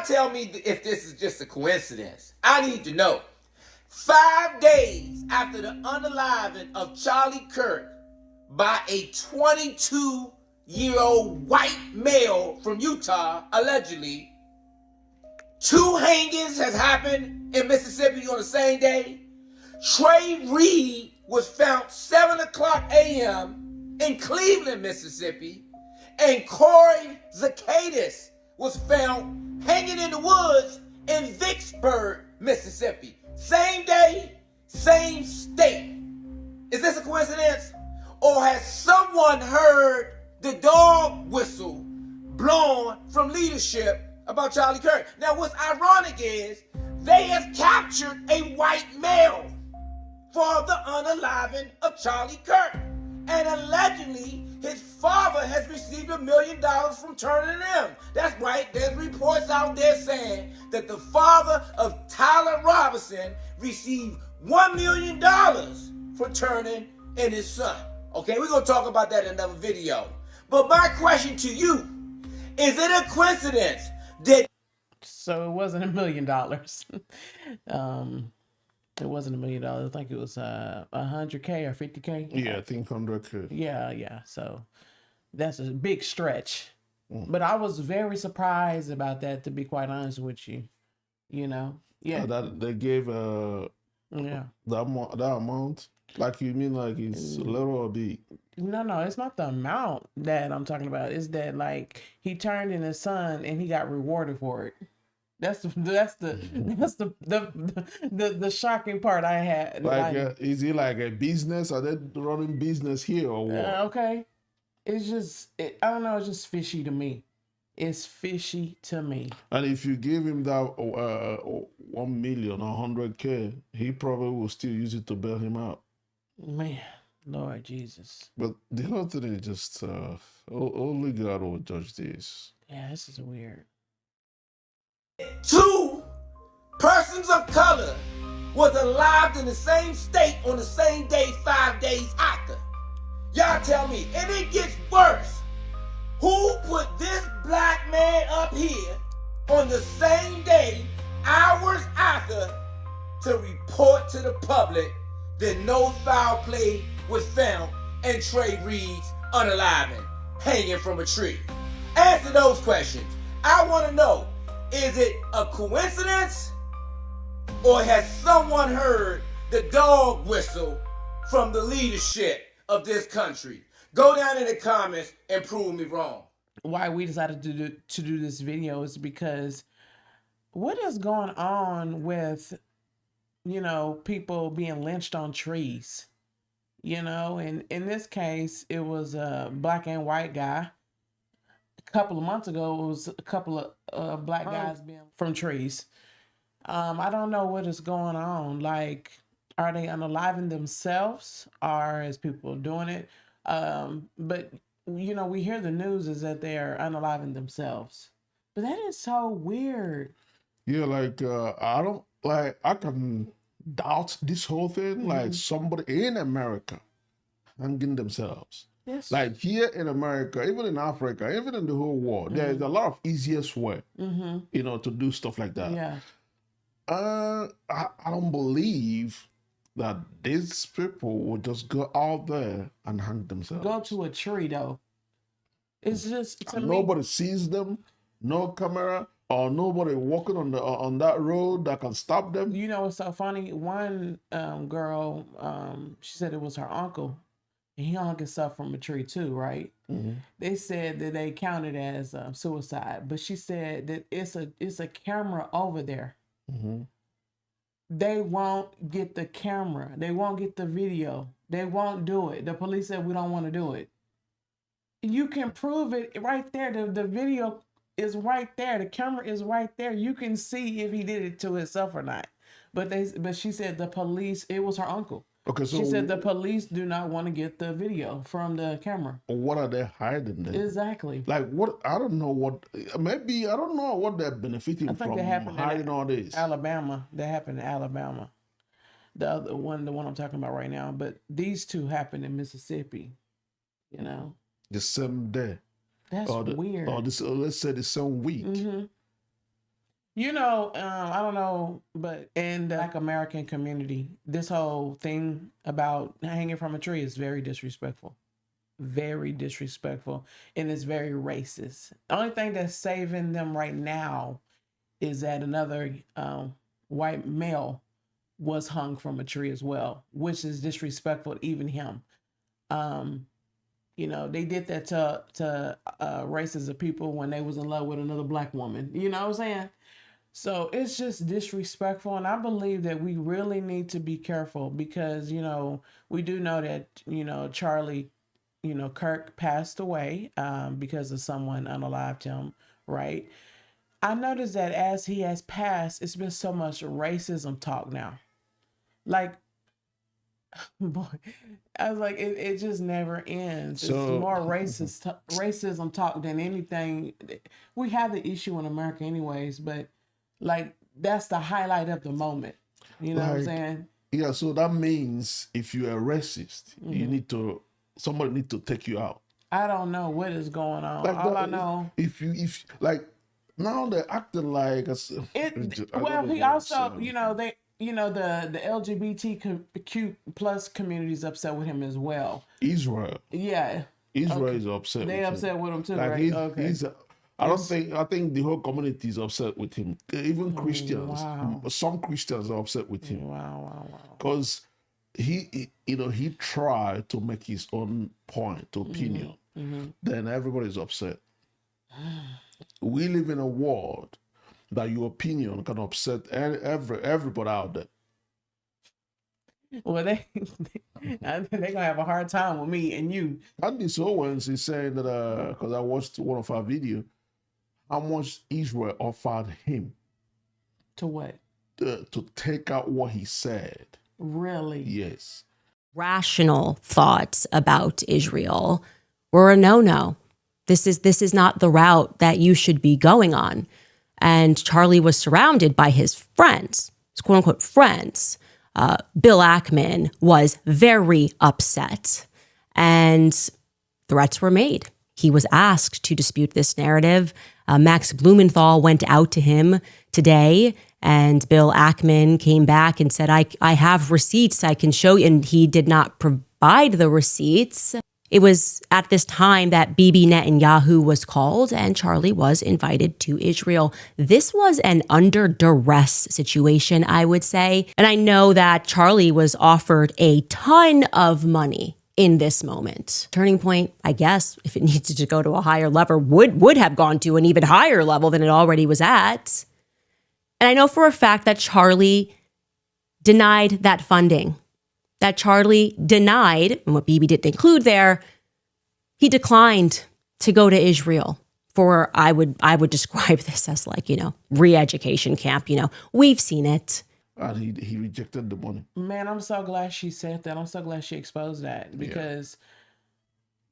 tell me if this is just a coincidence. I need to know. 5 days after the unaliving of Charlie Kirk by a 22-year-old white male from Utah, allegedly, 2 hangings has happened in Mississippi on the same day. Trey Reed was found 7 o'clock a.m. in Cleveland, Mississippi, and Corey Zacchaeus was found hanging in the woods in Vicksburg, Mississippi. Same day, same state. Is this a coincidence? Or has someone heard the dog whistle blown from leadership about Charlie Kirk? Now, what's ironic is they have captured a white male for the unaliving of Charlie Kirk. And allegedly, his father has received $1 million from turning him. That's right, there's reports out there saying that the father of Tyler Robinson received $1 million for turning in his son. Okay, we're going to talk about that in another video. But my question to you, is it a coincidence that... So it wasn't $1 million. It wasn't $1 million. I think it was $100K or $50K. Yeah, I think 100K. Yeah. So that's a big stretch. But I was very surprised about that, to be quite honest with you. You know, that they gave that amount. Like, you mean like it's little or big? No, it's not the amount that I'm talking about. It's that, like, he turned in his son and he got rewarded for it. That's the shocking part I had. Like, is it like a business? Are they running business here or what? Okay, it's just I don't know. It's just fishy to me. It's fishy to me. And if you give him that 1 million or 100K, he probably will still use it to bail him out. Man, Lord Jesus. But the whole thing is just only God will judge this. Yeah, this is weird. 2 persons of color was alive in the same state on the same day 5 days after. Y'all tell me, and it gets worse. Who put this black man up here on the same day, hours after, to report to the public that no foul play was found in Trey Reed's unaliving, hanging from a tree? Answer those questions. I want to know, is it a coincidence, or has someone heard the dog whistle from the leadership of this country? Go down in the comments and prove me wrong. Why we decided to do this video is because what is going on with, people being lynched on trees? And in this case, it was a black and white guy. A couple of months ago, it was a couple of black guys being from trees. I don't know what is going on. Like, are they unaliving themselves, or is people doing it? But we hear the news is that they're unaliving themselves. But that is so weird. Yeah, like I can doubt this whole thing. Like, somebody in America hanging themselves. Yes. Like, here in America, even in Africa, even in the whole world, there's a lot of easiest way, to do stuff like that. Yeah. I don't believe that these people would just go out there and hang themselves. Go to a tree, though. It's just nobody sees them, no camera, or nobody walking on that road that can stop them. You know what's so funny? One girl, she said it was her uncle, and he hung himself from a tree too, right? They said that they counted as suicide, but she said that it's a camera over there. They won't get the camera. They won't get the video. They won't do it. The police said, we don't want to do it. You can prove it right there. The video is right there. The camera is right there. You can see if he did it to himself or not. But she said the police, it was her uncle. Okay, so she said the police do not want to get the video from the camera. What are they hiding then? Exactly. Like, what? I don't know what. Maybe I don't know what they're benefiting from hiding all this. Alabama. That happened in Alabama. The other one, the one I'm talking about right now. But these 2 happened in Mississippi. The same day. That's weird. Or let's say the same week. I don't know, but in the Black American community, this whole thing about hanging from a tree is very disrespectful. Very disrespectful. And it's very racist. The only thing that's saving them right now is that another white male was hung from a tree as well, which is disrespectful to even him. Um, they did that to races of people when they was in love with another black woman. You know what I'm saying? So it's just disrespectful, and I believe that we really need to be careful because we do know that Charlie, Kirk passed away because of someone unalived him, right? I noticed that as he has passed, it's been so much racism talk now. Like, boy, I was like, it just never ends. It's So, more racism talk than anything. We have the issue in America, anyways, but like that's the highlight of the moment. You know what I'm like, saying? yeah, so that means if you are racist, you Mhm. need to, somebody need to take you out. I don't know what is going on. Like All I that, know, if like, now they're acting like, I don't well, know he what I'm also, saying. the LGBTQ plus community is upset with him as well. Israel. Yeah. Israel Okay. is upset They with him. upset with him too, Like right? Okay. It's I think the whole community is upset with him. Even Christians, wow. some Christians are upset with him Wow, wow, wow. because he tried to make his own point, opinion. Mm-hmm. Then everybody's upset. We live in a world that your opinion can upset everybody out there. Well, they're gonna have a hard time with me and you. Candace Owens is saying that because I watched one of our videos, how much Israel offered him To what? to take out what he said. Really? Yes. Rational thoughts about Israel were a no-no. This is not the route that you should be going on. And Charlie was surrounded by his friends, his quote unquote friends. Bill Ackman was very upset and threats were made. He was asked to dispute this narrative. Max Blumenthal went out to him today, and Bill Ackman came back and said, I have receipts I can show you. And he did not provide the receipts. It was at this time that Bibi Netanyahu was called and Charlie was invited to Israel. This was an under duress situation, I would say. And I know that Charlie was offered a ton of money in this moment. Turning Point, I guess, if it needed to go to a higher level, would have gone to an even higher level than it already was at. And I know for a fact that Charlie denied that funding. That Charlie denied, and what Bibi didn't include there, he declined to go to Israel for, I would describe this as like, re-education camp. We've seen it. And he rejected the money. Man, I'm so glad she said that. I'm so glad she exposed that because,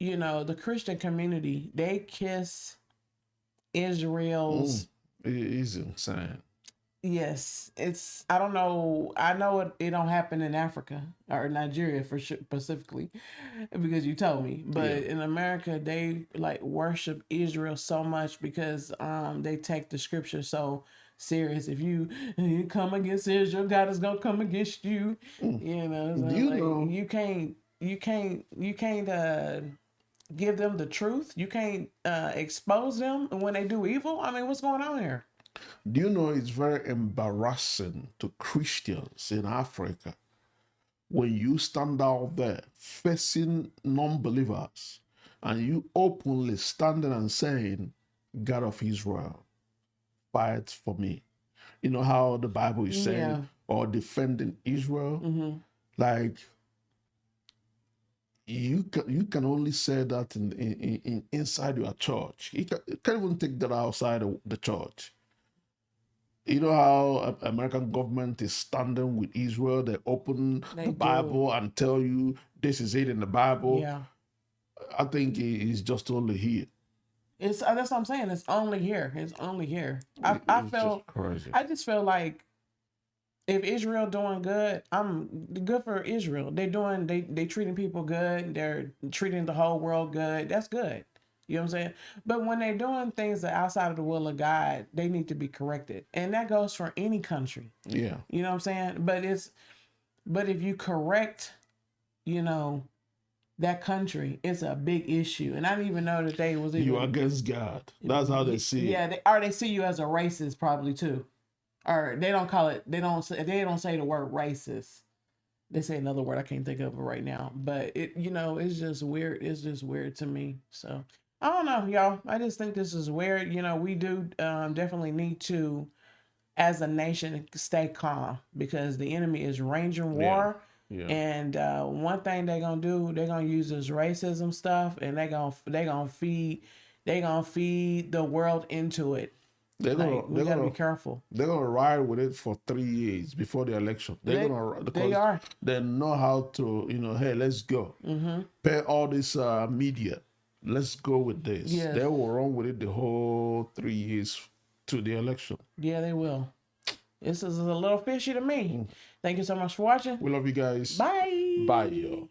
the Christian community, they kiss Israel's. It is insane. Yes, I don't know. I know it don't happen in Africa or Nigeria for sure, specifically, because you told me. But in America, they like worship Israel so much because they take the scripture so serious. If you come against Israel, God is gonna come against you. So you can't give them the truth. You can't expose them when they do evil. I mean, what's going on here? Do you know it's very embarrassing to Christians in Africa when you stand out there facing non-believers and you openly standing and saying, God of Israel, fight for me. You know how the Bible is saying, or defending Israel? Mm-hmm. Like, you can only say that in inside your church. You can't even take that outside of the church. You know how American government is standing with Israel? They open the Bible and tell you this is it in the Bible. Yeah. I think it's just only here. That's what I'm saying. It's only here. It's only here. I just feel like if Israel doing good, I'm good for Israel. They treating people good. They're treating the whole world good. That's good. You know what I'm saying? But when they're doing things that are outside of the will of God, they need to be corrected. And that goes for any country. Yeah. You know what I'm saying? But if you correct, you know, that country, it's a big issue. And I didn't even know that they was even You are against God. That's how they see yeah, it. they see you as a racist probably too. Or they don't call it, they don't say the word racist. They say another word I can't think of it right now. But it, you know, it's just weird. It's just weird to me. So I don't know, y'all. I just think this is weird. You know, we do definitely need to, as a nation, stay calm because the enemy is raging war. Yeah. And one thing they're gonna do, they're gonna use this racism stuff, and they're gonna feed the world into it. We gotta be careful. They're gonna ride with it for 3 years before the election. They know how to, you know, hey, let's go. Pay all this media. Let's go with this. Yes. They will run with it the whole 3 years to the election. Yeah, they will. This is a little fishy to me. Thank you so much for watching. We love you guys. Bye. Bye, y'all.